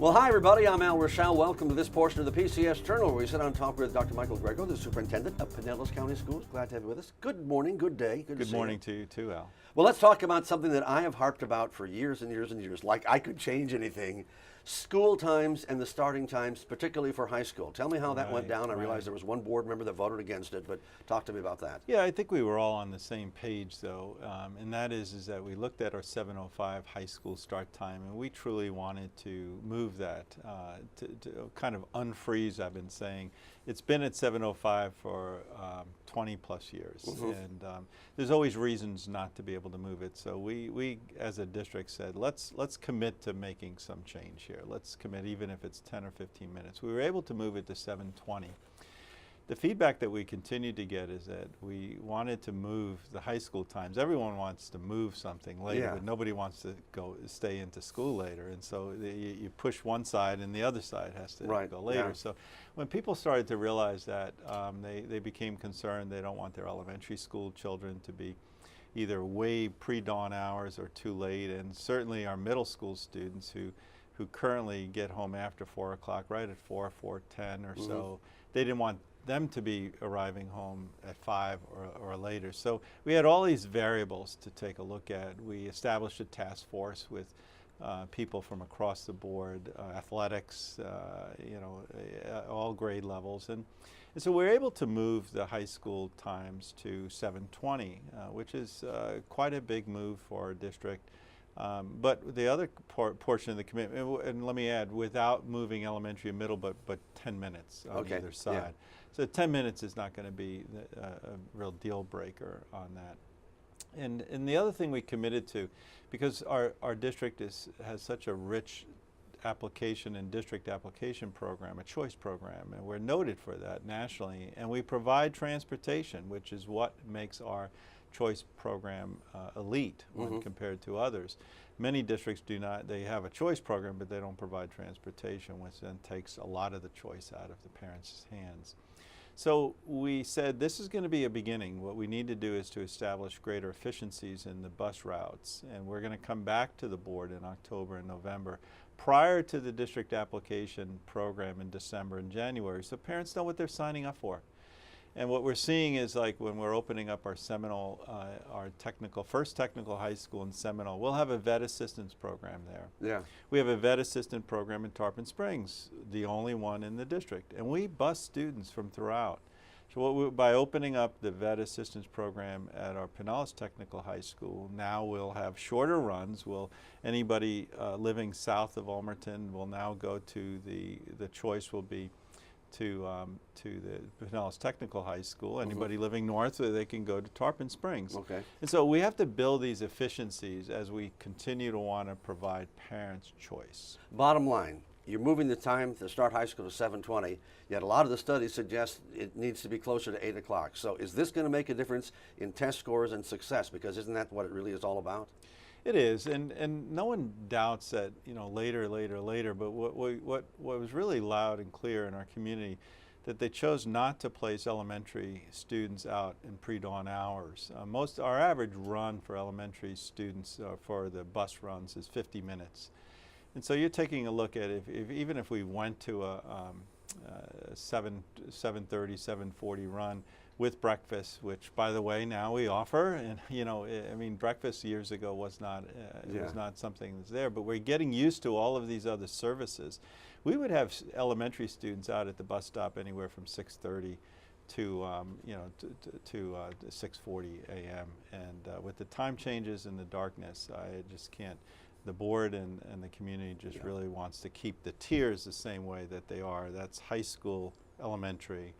Well, hi everybody, I'm Ruechel. Welcome to this portion of the PCS Journal where we sit on top with Dr. Michael Grego, the Superintendent of Pinellas County Schools. Glad to have you with us. Good morning, good day. Good morning to you too, Al. Well, let's talk about something that I have harped about for years and years and years, like I could change anything. School times and the starting times, particularly for high school. Tell me how that went down. I realize there was one board member that voted against it, but talk to me about that. Yeah, I think we were all on the same page though, and that is that we looked at our 7:05 high school start time, and we truly wanted to move that, to kind of unfreeze, I've been saying. It's been at 7:05 for 20 plus years, and there's always reasons not to be able to move it. So we as a district said, let's commit to making some change here. Let's commit, even if it's 10 or 15 minutes. We were able to move it to 7:20. The feedback that we continue to get is that we wanted to move the high school times. Everyone wants to move something later, but nobody wants to stay into school later. And so you push one side and the other side has to go later. Yeah. So when people started to realize that, they became concerned. They don't want their elementary school children to be either way pre-dawn hours or too late. And certainly our middle school students who currently get home after 4 o'clock, right at 4:10 or so, they didn't want them to be arriving home at 5 or later. So we had all these variables to take a look at. We established a task force with people from across the board, athletics, all grade levels. And so we're able to move the high school times to 7:20, which is quite a big move for our district. But the other portion of the commitment, and let me add, without moving elementary and middle, but 10 minutes on either side. Yeah. So 10 minutes is not going to be a real deal breaker on that. And the other thing we committed to, because our district has such a rich application and district application program, a choice program, and we're noted for that nationally, and we provide transportation, which is what makes our choice program elite when compared to others. Many districts do not. They have a choice program, but they don't provide transportation, which then takes a lot of the choice out of the parents' hands. So we said this is going to be a beginning. What we need to do is to establish greater efficiencies in the bus routes, and we're going to come back to the board in October and November prior to the district application program in December and January, so parents know what they're signing up for. And what we're seeing is, like, when we're opening up our Seminole, our first technical high school in Seminole, we'll have a vet assistance program there. Yeah. We have a vet assistant program in Tarpon Springs, the only one in the district. And we bus students from throughout. So by opening up the vet assistance program at our Pinellas Technical High School, now we'll have shorter runs. Anybody living south of Ulmerton will now go to the choice will be to the Pinellas Technical High School. Anybody living north, they can go to Tarpon Springs. Okay. And so we have to build these efficiencies as we continue to want to provide parents choice. Bottom line, you're moving the time to start high school to 7:20, yet a lot of the studies suggest it needs to be closer to 8 o'clock. So is this going to make a difference in test scores and success? Because isn't that what it really is all about? It is, and no one doubts that, later, but what was really loud and clear in our community, that they chose not to place elementary students out in pre-dawn hours. Our average run for elementary students for the bus runs is 50 minutes. And so you're taking a look at even if we went to a 7:30, 7:40 run with breakfast, which, by the way, now we offer. And breakfast years ago was not was not something that's there, but we're getting used to all of these other services. We would have elementary students out at the bus stop anywhere from 6:30 to 6:40 a.m. And with the time changes and the darkness, I just can't. The board and the community just really wants to keep the tiers the same way that they are. That's high school, elementary,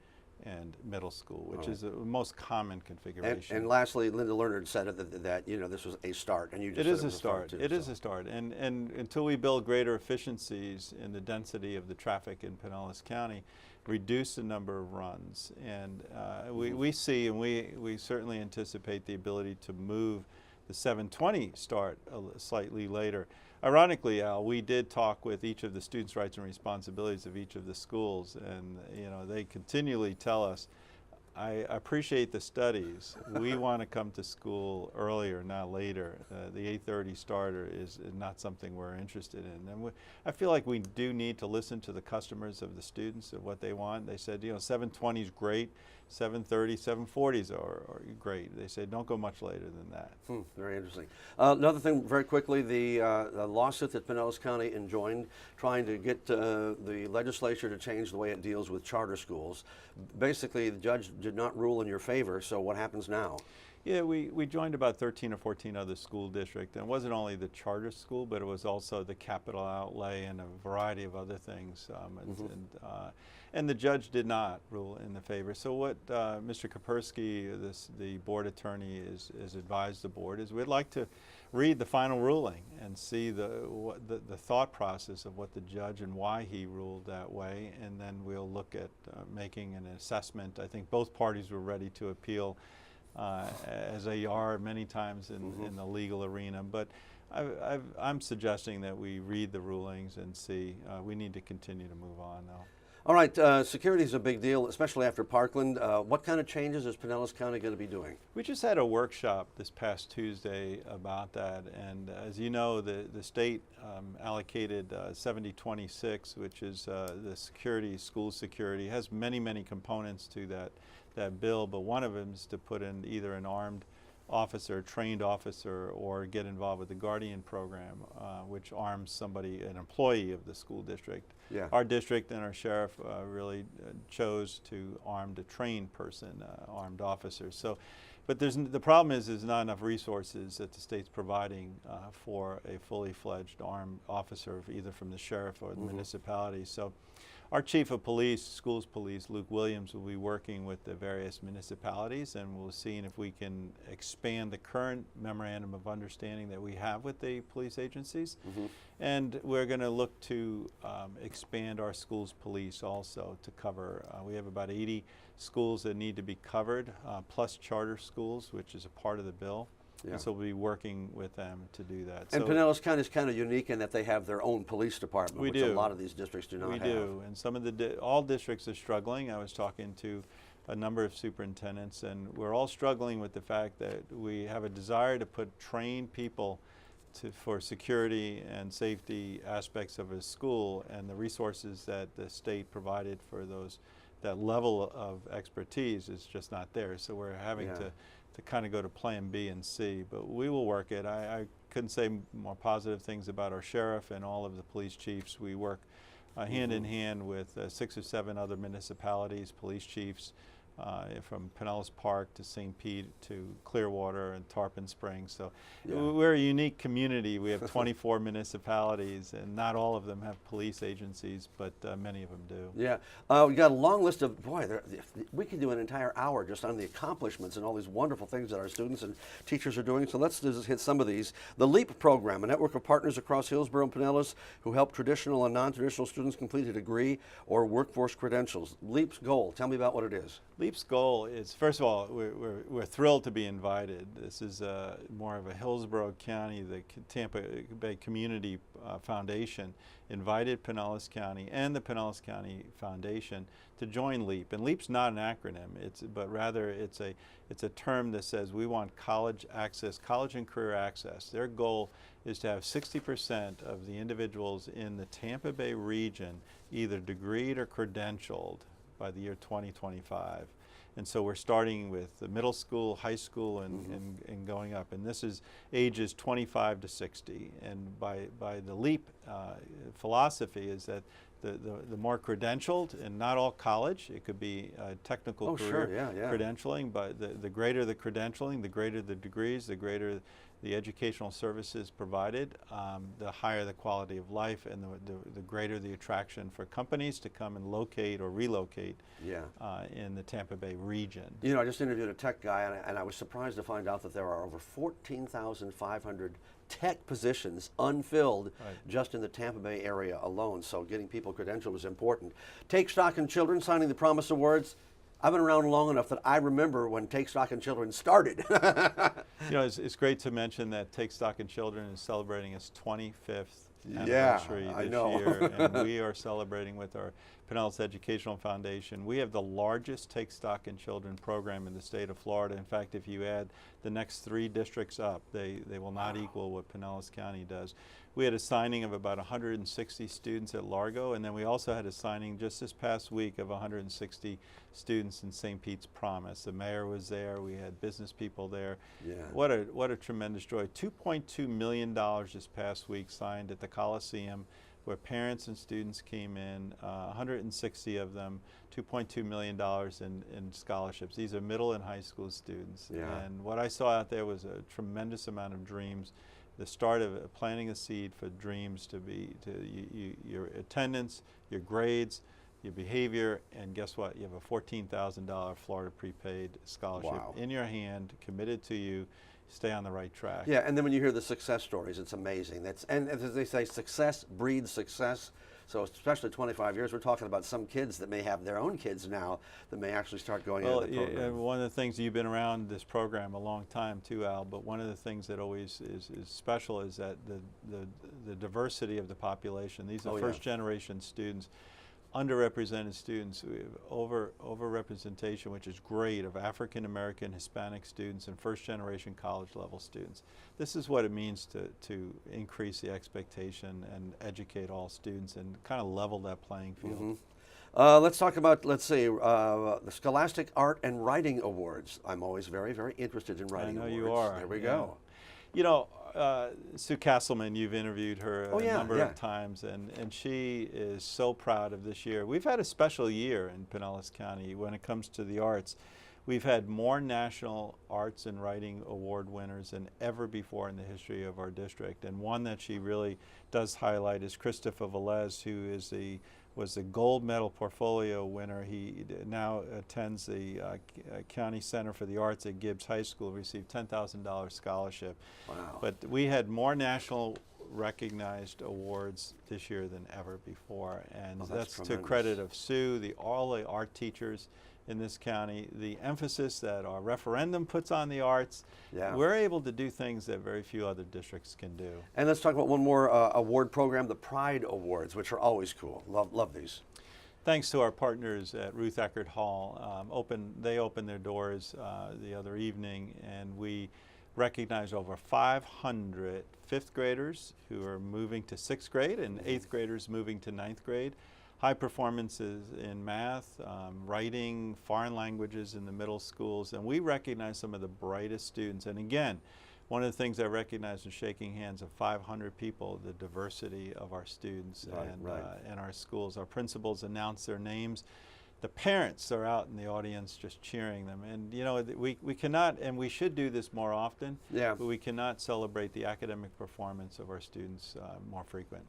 and middle school, which is the most common configuration. And lastly, Linda Lerner said that this was a start, and you just said it was a start. It is a start, and until we build greater efficiencies in the density of the traffic in Pinellas County, reduce the number of runs, and we see, and we certainly anticipate the ability to move the 7:20 start slightly later. Ironically, Al, we did talk with each of the students' rights and responsibilities of each of the schools, and they continually tell us, I appreciate the studies. We want to come to school earlier, not later. The 8:30 starter is not something we're interested in. And I feel like we do need to listen to the customers of the students of what they want. They said, 7:20 is great, 7:30, 7:40s are great. They said, don't go much later than that. Very interesting. Another thing, very quickly, the lawsuit that Pinellas County enjoined, trying to get the legislature to change the way it deals with charter schools. Basically, the judge did not rule in your favor, so what happens now? Yeah, we joined about 13 or 14 other school districts, and it wasn't only the charter school, but it was also the capital outlay and a variety of other things. And the judge did not rule in the favor. So what Mr. Kapersky, the board attorney, is advised the board is we'd like to read the final ruling and see the thought process of what the judge and why he ruled that way, and then we'll look at making an assessment. I think both parties were ready to appeal, as they are many times in the legal arena. But I'm suggesting that we read the rulings and see. We need to continue to move on, though. All right, security is a big deal, especially after Parkland. What kind of changes is Pinellas County going to be doing? We just had a workshop this past Tuesday about that, and as you know, the state allocated 7026, which is the security, school security, has many components to that bill, but one of them is to put in either an armed officer, trained officer, or get involved with the Guardian program, which arms somebody, an employee of the school district. Yeah. Our district and our sheriff really chose to arm a trained person, armed officers. So, but the problem is there's not enough resources that the state's providing for a fully fledged armed officer, either from the sheriff or the municipality. So our chief of police, schools police, Luke Williams, will be working with the various municipalities, and we'll see if we can expand the current memorandum of understanding that we have with the police agencies. And we're going to look to expand our schools police also to cover, we have about 80 schools that need to be covered, plus charter schools, which is a part of the bill. Yeah. And so we'll be working with them to do that. And so Pinellas County is kind of unique in that they have their own police department, which a lot of these districts do not have. We do, and some of all districts are struggling. I was talking to a number of superintendents, and we're all struggling with the fact that we have a desire to put trained people for security and safety aspects of a school, and the resources that the state provided for that level of expertise is just not there. So we're having to kind of go to plan B and C, but we will work it. I couldn't say more positive things about our sheriff and all of the police chiefs. We work hand in hand with 6 or 7 other municipalities, police chiefs, from Pinellas Park to St. Pete to Clearwater and Tarpon Springs. So we're a unique community. We have 24 municipalities, and not all of them have police agencies, but many of them do. Yeah, we got a long list of, we could do an entire hour just on the accomplishments and all these wonderful things that our students and teachers are doing. So let's just hit some of these. The LEAP program, a network of partners across Hillsborough and Pinellas who help traditional and non-traditional students complete a degree or workforce credentials. LEAP's goal, tell me about what it is. LEAP's goal is, first of all, we're thrilled to be invited. This is more of a Hillsborough County, the Tampa Bay Community Foundation invited Pinellas County and the Pinellas County Foundation to join LEAP. And LEAP's not an acronym, but rather it's a term that says we want college access, college and career access. Their goal is to have 60% of the individuals in the Tampa Bay region either degreed or credentialed by the year 2025. And so we're starting with the middle school, high school, and going up. And this is ages 25 to 60. And by the LEAP philosophy is that the more credentialed, and not all college, it could be technical career credentialing, but the greater the credentialing, the greater the degrees, the greater the educational services provided, the higher the quality of life, and the greater the attraction for companies to come and locate or relocate in the Tampa Bay region. You know, I just interviewed a tech guy, and I was surprised to find out that there are over 14,500 tech positions unfilled just in the Tampa Bay area alone. So getting people credentialed is important. Take Stock in Children, signing the Promise Awards. I've been around long enough that I remember when Take Stock in Children started. You know, it's great to mention that Take Stock in Children is celebrating its 25th anniversary I this know. year, and we are celebrating with our Pinellas Educational Foundation. We have the largest Take Stock in Children program in the state of Florida. In fact, if you add the next 3 districts up, they will not equal what Pinellas County does. We had a signing of about 160 students at Largo, and then we also had a signing just this past week of 160 students in St. Pete's Promise. The mayor was there, we had business people there. Yeah. What a tremendous joy. $2.2 million this past week signed at the Coliseum, where parents and students came in, 160 of them, $2.2 million in scholarships. These are middle and high school students. Yeah. And what I saw out there was a tremendous amount of dreams, the start of planting a seed for dreams to be, your attendance, your grades, your behavior, and guess what? You have a $14,000 Florida prepaid scholarship in your hand, committed to you. Stay on the right track. Yeah, and then when you hear the success stories, it's amazing. And as they say, success breeds success. So especially 25 years, we're talking about some kids that may have their own kids now that may actually start going into the program. One of the things, you've been around this program a long time too, Al, but one of the things that always is special is that the diversity of the population. These are first generation students. Underrepresented students. We have overrepresentation, which is great, of African American, Hispanic students and first generation college level students. This is what it means to increase the expectation and educate all students and kind of level that playing field. Let's talk about, let's see, the Scholastic Art and Writing Awards. I'm always very, very interested in writing awards. I know you are. There we go. You know, Sue Castleman, you've interviewed her a number of times, and she is so proud of this year. We've had a special year in Pinellas County when it comes to the arts. We've had more National Arts and Writing Award winners than ever before in the history of our district, and one that she really does highlight is Christopher Velez, who is was the gold medal portfolio winner. He now attends the County Center for the Arts at Gibbs High School, received $10,000 scholarship. Wow. But we had more national recognized awards this year than ever before, and that's to credit of Sue, all the art teachers in this county, the emphasis that our referendum puts on the arts. We're able to do things that very few other districts can do. And let's talk about one more award program, the Pride Awards, which are always cool. Love these. Thanks to our partners at Ruth Eckerd Hall. They opened their doors the other evening, and we recognized over 500 fifth graders who are moving to 6th grade and 8th graders moving to 9th grade. High performances in math, writing, foreign languages in the middle schools, and we recognize some of the brightest students. And again, one of the things I recognize in shaking hands of 500 people, the diversity of our students and our schools. Our principals announce their names. The parents are out in the audience just cheering them. And you know, we cannot, and we should do this more often, but we cannot celebrate the academic performance of our students more frequent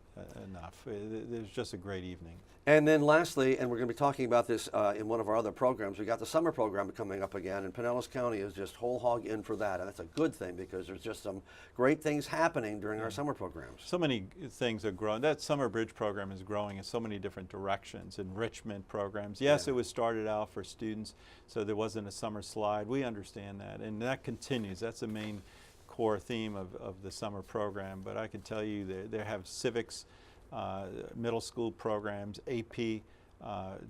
enough. There's just a great evening. And then lastly, and we're going to be talking about this in one of our other programs, we got the summer program coming up again, and Pinellas County is just whole hog in for that, and that's a good thing because there's just some great things happening during our summer programs. So many things are growing. That summer bridge program is growing in so many different directions. Enrichment programs. Yes, it was started out for students, so there wasn't a summer slide. We understand that, and that continues. That's the main core theme of the summer program. But I can tell you they have civics, middle school programs, AP,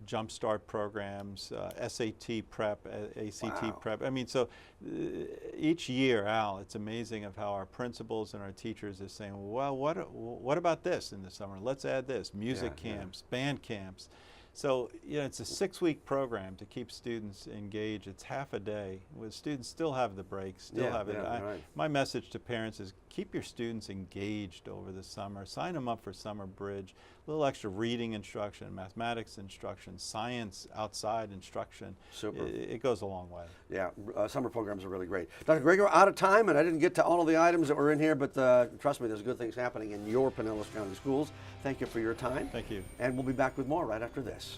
Jumpstart programs, SAT prep, ACT prep. I mean, so each year, Al, it's amazing of how our principals and our teachers are saying, well, what about this in the summer? Let's add this. Music camps, band camps. So, you know, it's a 6-week program to keep students engaged. It's half a day. With students still have the breaks, still have it. My message to parents is keep your students engaged over the summer. Sign them up for Summer Bridge. A little extra reading instruction, mathematics instruction, science outside instruction. Super. It goes a long way. Yeah, summer programs are really great. Dr. Grego, out of time, and I didn't get to all of the items that were in here, but trust me, there's good things happening in your Pinellas County schools. Thank you for your time. Thank you. And we'll be back with more right after this.